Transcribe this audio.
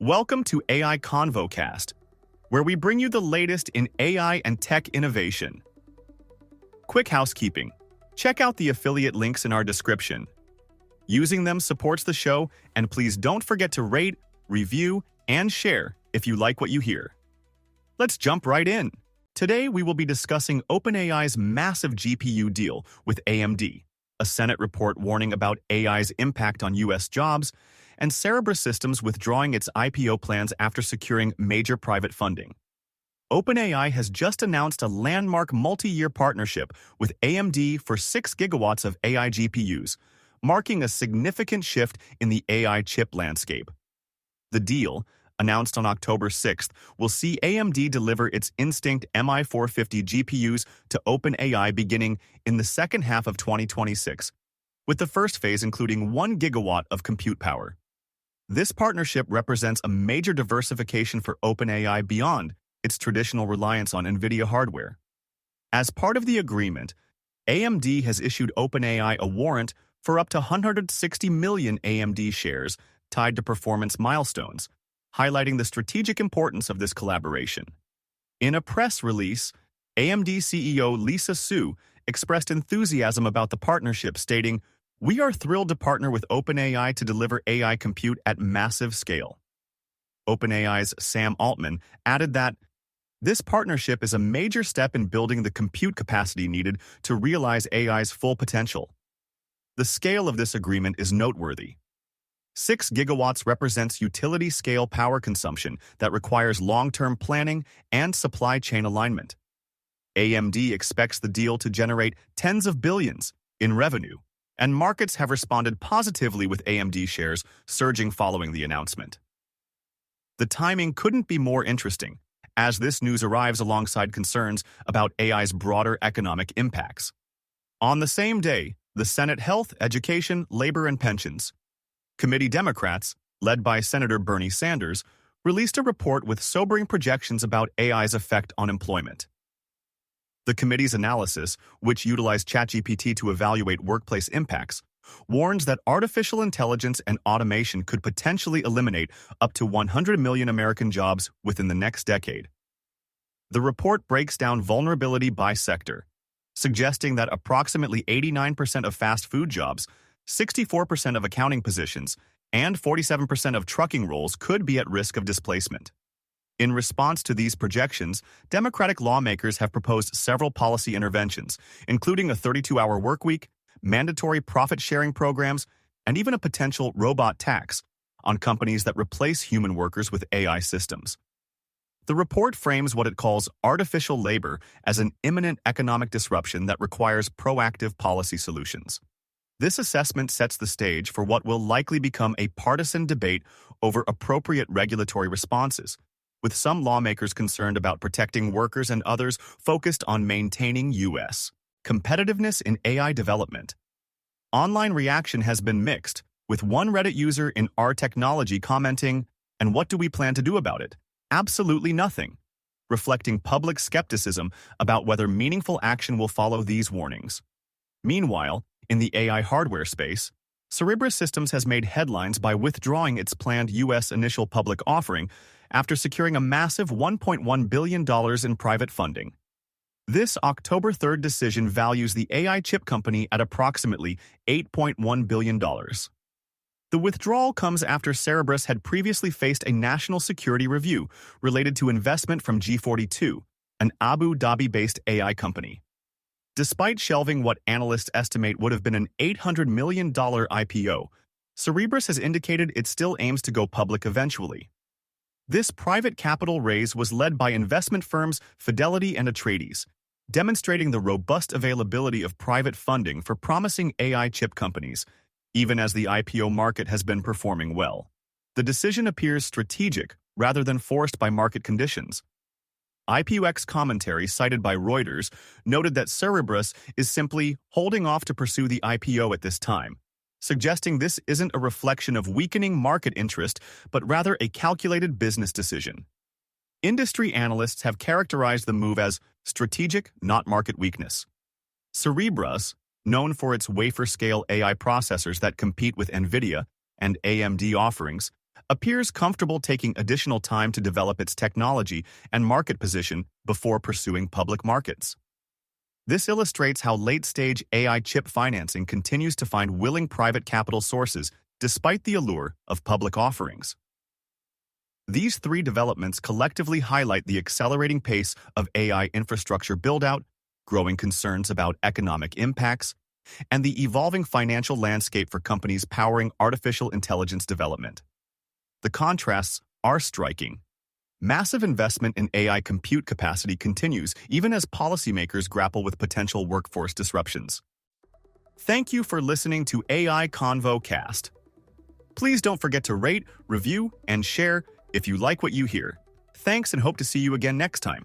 Welcome to AI ConvoCast, where we bring you the latest in AI and tech innovation. Quick housekeeping. Check out the affiliate links in our description. Using them supports the show, and please don't forget to rate, review, and share if you like what you hear. Let's jump right in. Today, we will be discussing OpenAI's massive GPU deal with AMD, a Senate report warning about AI's impact on U.S. jobs, and Cerebras Systems withdrawing its IPO plans after securing major private funding. OpenAI has just announced a landmark multi-year partnership with AMD for 6 gigawatts of AI GPUs, marking a significant shift in the AI chip landscape. The deal, announced on October 6th, will see AMD deliver its Instinct MI450 GPUs to OpenAI beginning in the second half of 2026, with the first phase including 1 gigawatt of compute power. This partnership represents a major diversification for OpenAI beyond its traditional reliance on Nvidia hardware. As part of the agreement, AMD has issued OpenAI a warrant for up to 160 million AMD shares tied to performance milestones, highlighting the strategic importance of this collaboration. In a press release, AMD CEO Lisa Su expressed enthusiasm about the partnership, stating, "We are thrilled to partner with OpenAI to deliver AI compute at massive scale." OpenAI's Sam Altman added that, "This partnership is a major step in building the compute capacity needed to realize AI's full potential." The scale of this agreement is noteworthy. 6 gigawatts represents utility-scale power consumption that requires long-term planning and supply chain alignment. AMD expects the deal to generate tens of billions in revenue, and markets have responded positively with AMD shares surging following the announcement. The timing couldn't be more interesting, as this news arrives alongside concerns about AI's broader economic impacts. On the same day, the Senate Health, Education, Labor, and Pensions Committee Democrats, led by Senator Bernie Sanders, released a report with sobering projections about AI's effect on employment. The committee's analysis, which utilized ChatGPT to evaluate workplace impacts, warns that artificial intelligence and automation could potentially eliminate up to 100 million American jobs within the next decade. The report breaks down vulnerability by sector, suggesting that approximately 89% of fast food jobs, 64% of accounting positions, and 47% of trucking roles could be at risk of displacement. In response to these projections, Democratic lawmakers have proposed several policy interventions, including a 32-hour workweek, mandatory profit-sharing programs, and even a potential robot tax on companies that replace human workers with AI systems. The report frames what it calls artificial labor as an imminent economic disruption that requires proactive policy solutions. This assessment sets the stage for what will likely become a partisan debate over appropriate regulatory responses, with some lawmakers concerned about protecting workers and others focused on maintaining U.S. competitiveness in AI development. Online reaction has been mixed, with one Reddit user in R Technology commenting, "And what do we plan to do about it? Absolutely nothing," reflecting public skepticism about whether meaningful action will follow these warnings. Meanwhile, in the AI hardware space, Cerebras Systems has made headlines by withdrawing its planned U.S. initial public offering after securing a massive $1.1 billion in private funding. This October 3rd decision values the AI chip company at approximately $8.1 billion. The withdrawal comes after Cerebras had previously faced a national security review related to investment from G42, an Abu Dhabi-based AI company. Despite shelving what analysts estimate would have been an $800 million IPO, Cerebras has indicated it still aims to go public eventually. This private capital raise was led by investment firms Fidelity and Atreides, demonstrating the robust availability of private funding for promising AI chip companies, even as the IPO market has been performing well. The decision appears strategic rather than forced by market conditions. IPOX commentary cited by Reuters noted that Cerebras is simply holding off to pursue the IPO at this time, suggesting this isn't a reflection of weakening market interest, but rather a calculated business decision. Industry analysts have characterized the move as strategic, not market weakness. Cerebras, known for its wafer-scale AI processors that compete with Nvidia and AMD offerings, appears comfortable taking additional time to develop its technology and market position before pursuing public markets. This illustrates how late-stage AI chip financing continues to find willing private capital sources despite the allure of public offerings. These three developments collectively highlight the accelerating pace of AI infrastructure build-out, growing concerns about economic impacts, and the evolving financial landscape for companies powering artificial intelligence development. The contrasts are striking. Massive investment in AI compute capacity continues even as policymakers grapple with potential workforce disruptions. Thank you for listening to AI Convo Cast. Please don't forget to rate, review, and share if you like what you hear. Thanks and hope to see you again next time.